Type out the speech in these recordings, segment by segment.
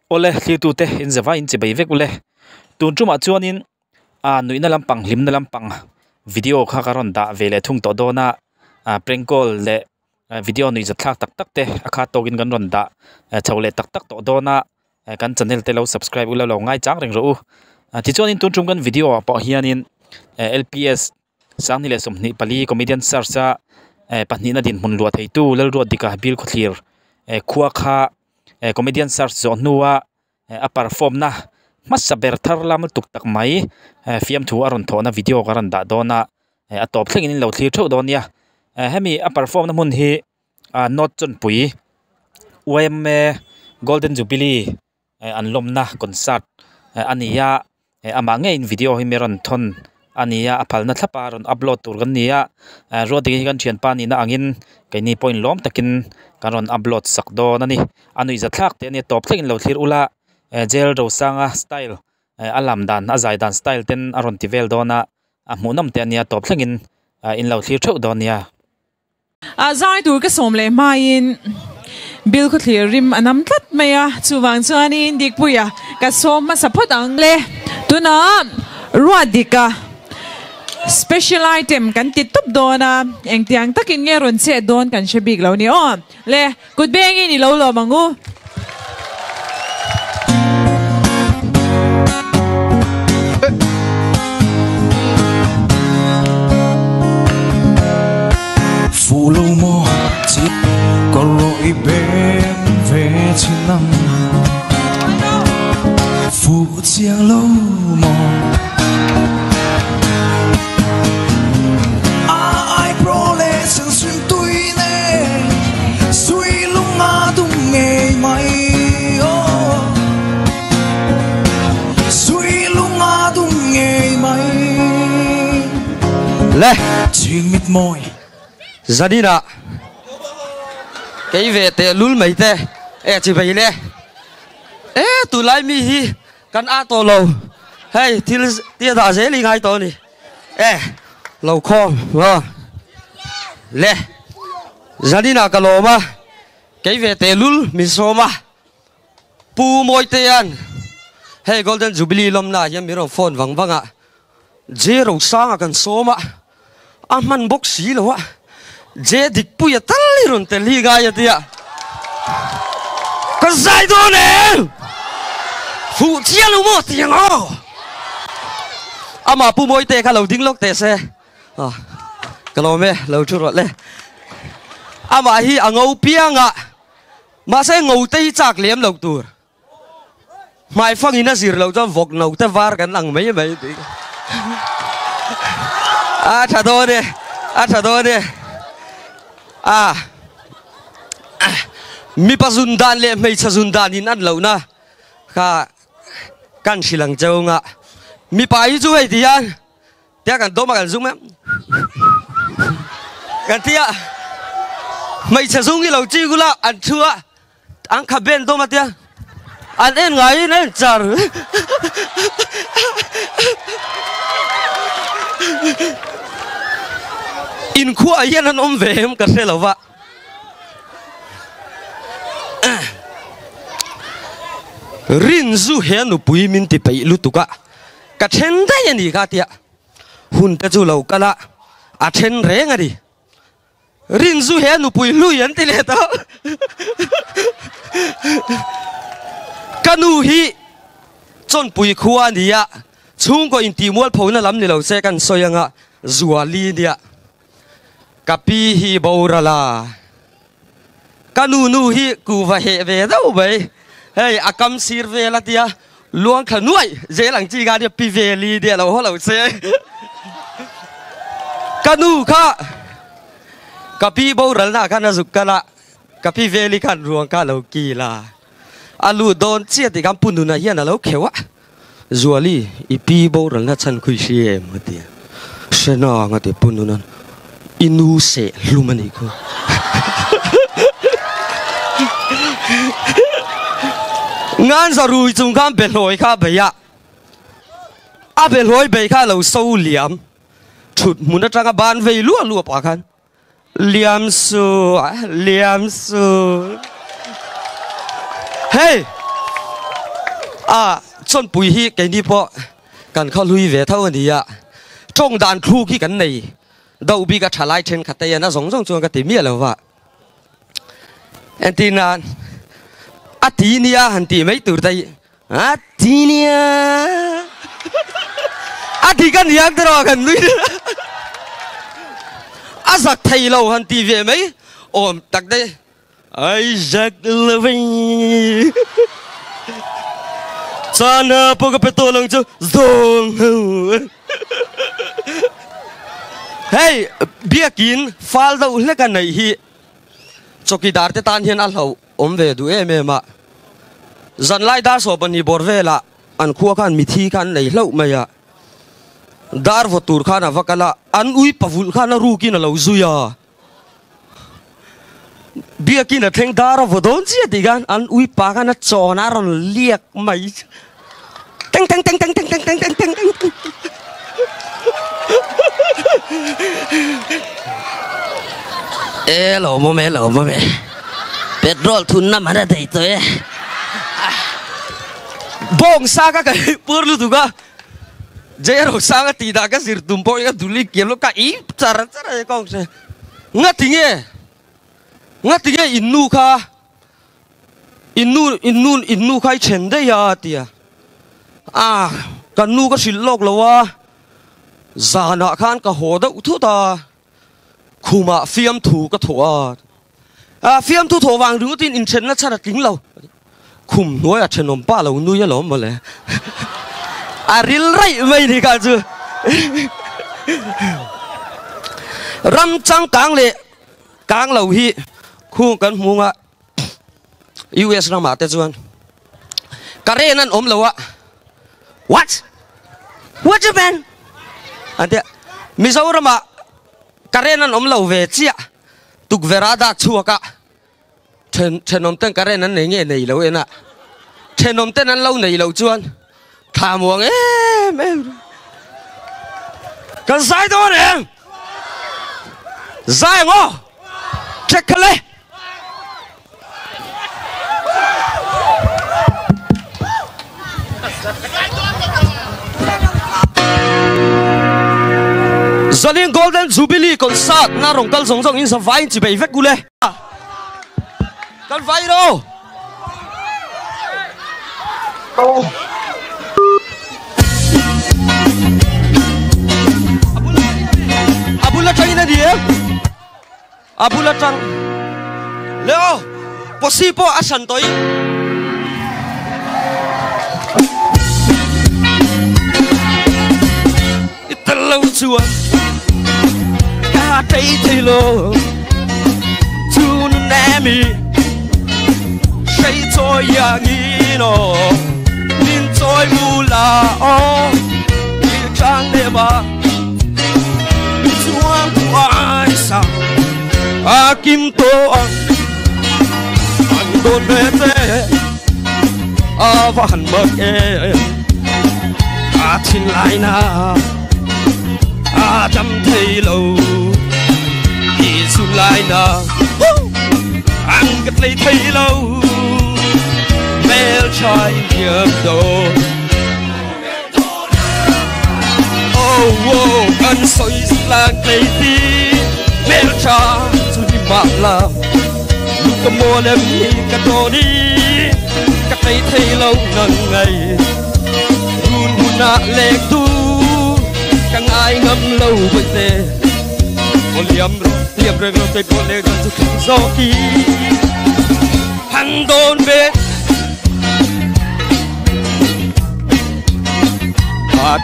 ole thlir tu te in zawa in chibai vek ule tun chuma chuanin nui na lampang lim na lampang video kha karon da vele thung to dona prank call le video nui za thlak tak tak te akha togin gan ron da chawle tak tak to dona kan channel te lo subscribe ula lo ngai chang reng ro ti chuanin tun chum gan video pa hianin LPS sangni le somni pali comedian sarsa pahni na din mun luat heitu Lalruatdika bil khothlir khuwa kha comedian sar zo nuwa a perform na masaber thar lam tuk tak mai Fiamthu aron thona video karan da dona a top thlengin lo thlir tho donia hemi a perform na mun hi not chon pui wem golden jubilee anlomna concert ania ama nge in video hi meron thon ania apalna thlapa ron upload tur gan nia roding gan thian pani na angin kaini point lom takin karon upload sakdo nani anui za thlak te ne top thlengin lo thlir ula gel ro sanga style alam dan azai dan style ten aron tivel dona munam te ania top thlengin in lo thlir tho donia zai tur ka somle main bil ko thlir rim anam tlat maya chuwang chuanin dikpuia ka som ma support angle tuna Lalruatdika special item kan ti top dona eng tiang takin nge ron che don kan shebik lo ni on le good bengi ni lo lo mangu follow mo chi có lỗi bên về trên năm phụ chiang lâu mò ai pro lệ sương xuyên tui nè suy lung ngã tung nghề mày suy lung ngã tung nghề mày lê chuyện mịt môi gia đi đã cái về tệ lul mấy tệ chỉ vậy nè tụ lại mi hi căn a to lâu hey tia đã dễ linh hai to đi lâu khom lê gia đi nào cả lô mà cái về tệ lul mi so mà pu môi tệ ăn hey golden jubilee lom na yam mi ro phone vang vang à zero sang à kan so mà man box xí lo à je Dikpuia tali ron te li ga ya tia ka sai do ne phụ chia lu mo tiang o ama pu moi te kha lo ding lok te se ka lo me lo chu ro le ama hi angau pianga ma se ngau te chak lem lo tur mai phang ina sir lo cho vok no te var kan lang mấy mấy ti tha do de mi pazundan le mei chazundan in an lo na kha kan silang chau nga mi pai chu hei tian tia kan do ma kan zum em kan tia mei chazung i lo chi gula an thua ang kha ben do ma tia an en ngai ne char in khu ayan an om ve em ka se lova rin zu he nu pui min ti pei lu tuka ka then dai ani ka tia hun ta chu lo kala a then re nga di rin zu he nu pui lu yan ti le to kanu hi chon pui khuwa ni ya chung ko in ti mol phona lam ni lo se kan soyanga zuali dia kapi hi borala kanu nu hi ku va he ve đâu vậy hey akam sir ve la tia luang kha nuai je lang chi ga dia pi ve li dia lo ho lo se kanu kha kapi boral na kana zukala kapi ve li kan ruang ka lo ki la alu don chia ti kam punu na hian lo khewa zuali ipi boral na chan khui sie ma tia sena nga te punu na inu se lumani ko ngan za rui chung kam be loi kha beya a be loi be kha lo so liam thut mun atanga ban vei lu pa khan liam su hey chọn bùi hi cái đi po cần khâu lui về thâu anh đi trong đàn thu khi cái này đâu bị cái trả lại trên khát tay nó giống chuông cái tìm miệng là vậy anh tin là tí nia hắn tí mấy từ đây tí nia tí cái nia cái đó cái nuôi giặc thầy lâu hắn tí về mấy ôm tắc đây ai giặc loving sana po cái peto lang chứ zong hey bia kín phal đâu lấy cái này hi cho kỳ đar te tan hiền ăn hậu về đuôi em mà dân lai đa số bên hi bor về là ăn khua khan mì thi khan này lâu mày dar vô tur khan avakala ăn ui pavul khan ru kia là lâu zuya bia kia là theng dar vô đón chi thì gan ăn ui pa khan cho na ron liek mày teng teng teng teng teng teng teng teng teng lỗ mẹ petrol thun na mana dei to bong sa ka pur lu tu ka jero sa ka ti da ka sir tum po ka duli ke lo ka I chara kong se ngati nge innu khai chen de ya tia kan nu ka sil lok lawa zana khan ka ho da uthu ta khuma Fiamthu ka thoa Fiamthu tho wang ru tin in chen na chara ting lo khum noi chenom pa lo nu ya lo mo le ril rai mai ni ka chu ram chang kang lo hi khu kan munga US na ma te chuan kare nan om lo wa what you mean ante Mizorama karenan lo về chia tục verada chua cả chenom tên karenan này nghe này lâu em ạ chenom tên ăn lâu này lâu chuan thà muộn em cần sai thôi em sai ngô check lên Zalin Golden Jubilee concert na rong kal zong in sa vai chi bei vek gule kal vai ro abula chang na dia abula chang leo posipo asan toi italo chuan thấy thì lô tu nami say trôi ya nghi nó nên trôi mu là ô đi trang để mà chuang của ai sao kim tô anh đồn về thế và hẳn bậc em xin lại na chăm thấy lâu lại na ăn cất lấy thấy lâu mê trai nhớ đồ ăn soi làng cây tí mê cha chú đi mặc làm lúc có mua em đi cất đồ đi cất lấy thấy lâu nâng ngày run hun nạ lệ tu càng ai ngâm lâu với tê liam rồi tay con lê gần chụp gió khi hắn đôn bên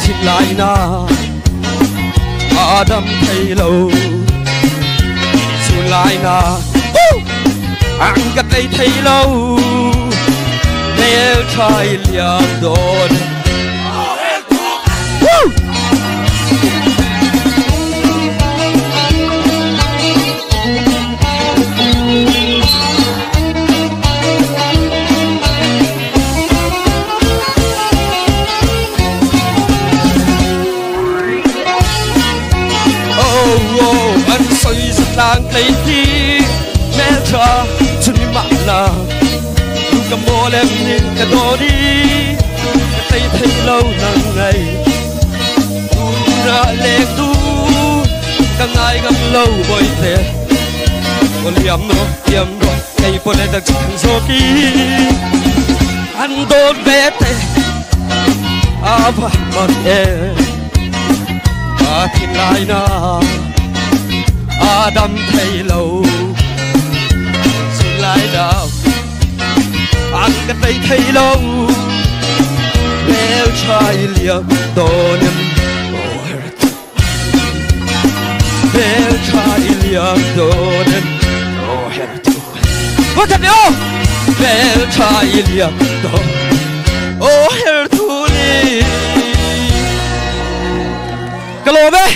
thịt lại na đâm thấy lâu xuân lại na ăn gặt đây thấy lâu nếu trai liam đôn làng cây tí mẹ cha chân đi mặc là lúc cầm bò em nhìn cái đồ đi lâu nắng ngày tu ra lệ tu càng ai gặp lâu bồi thế còn liam nó ngày bồi lệ đặc chẳng số kỳ anh đốt bé thế à và mặt em à thiên lại na à đâm thấy lâu xin lại đau anh cái tay thấy lâu nếu trai liệp đồ nem nếu trai liệp đồ nem có thật không nếu trai liệp đồ oh her tu li cái lô bé